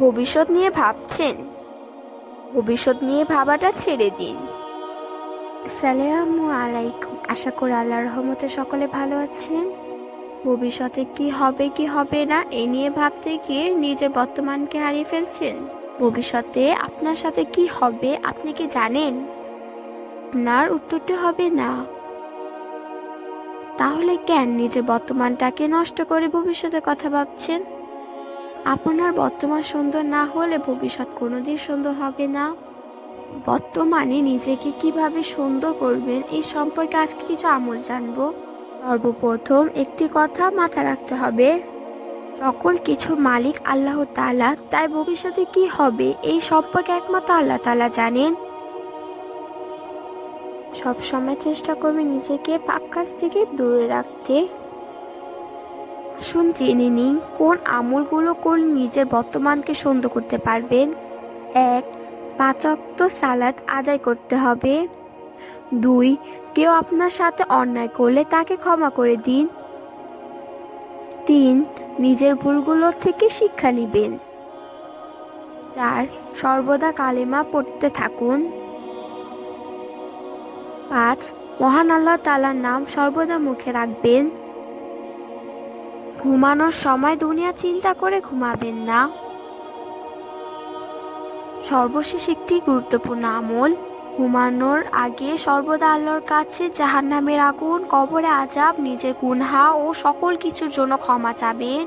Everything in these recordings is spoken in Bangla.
ভবিষ্যৎ নিয়ে ভাবছেন? ভবিষ্যৎ নিয়ে ভাবাটা ছেড়ে দিন। আসসালামু আলাইকুম। আশা করি আল্লাহর রহমতে সকলে ভালো আছেন। ভবিষ্যতে কি হবে কি হবে না এই নিয়ে ভাবতে গিয়ে নিজের বর্তমানকে হারিয়ে ফেলছেন। ভবিষ্যতে আপনার সাথে কি হবে আপনি কি জানেন? আপনার উত্তরটি হবে না। তাহলে কেন নিজের বর্তমানটাকে নষ্ট করে ভবিষ্যতের কথা ভাবছেন? আপনার বর্তমান সুন্দর না হলে ভবিষ্যৎ কোনোদিন সুন্দর হবে না। বর্তমানে নিজেকে কিভাবে সুন্দর করবেন এই সম্পর্কে আজকে কিছু আমল জানবো। সর্বপ্রথম একটি কথা মাথায় রাখতে হবে, সকল কিছুর মালিক আল্লাহ তাআলা, তাই ভবিষ্যতে কি হবে এই সম্পর্কে একমাত্র আল্লাহ তাআলা জানেন। সবসময় চেষ্টা করবে নিজেকে পাপ কাজ থেকে দূরে রাখতে। আসুন জেনে নিন কোন আমলগুলো করলে নিজের বর্তমানকে সুন্দর করতে পারবেন। 1. 5 ওয়াক্ত সালাত আদায় করতে হবে। 2. কেউ আপনার সাথে অন্যায় করলে তাকে ক্ষমা করে দিন। 3. নিজের ভুলগুলো থেকে শিক্ষা নেবেন। 4. সর্বদা কালেমা পড়তে থাকুন। 5. মহান আল্লাহ তাআলার নাম সর্বদা মুখে রাখবেন। ঘুমানোর সময় দুনিয়া চিন্তা করে ঘুমাবেন না। সর্বশেষ একটি গুরুত্বপূর্ণ আমল, ঘুমানোর আগে সর্বদা আল্লাহর কাছে জাহান্নামের আগুন, কবরে আযাব, নিজের গুনাহ ও সকল কিছুর জন্য ক্ষমা চাবেন।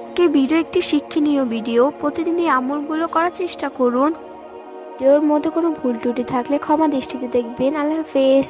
আজকের ভিডিও একটি শিক্ষণীয় ভিডিও। প্রতিদিন এই আমলগুলো করার চেষ্টা করুন। ভিডিওর মধ্যে কোনো ভুল ত্রুটি থাকলে ক্ষমা দৃষ্টিতে দেখবেন। আল্লাহ হাফেজ।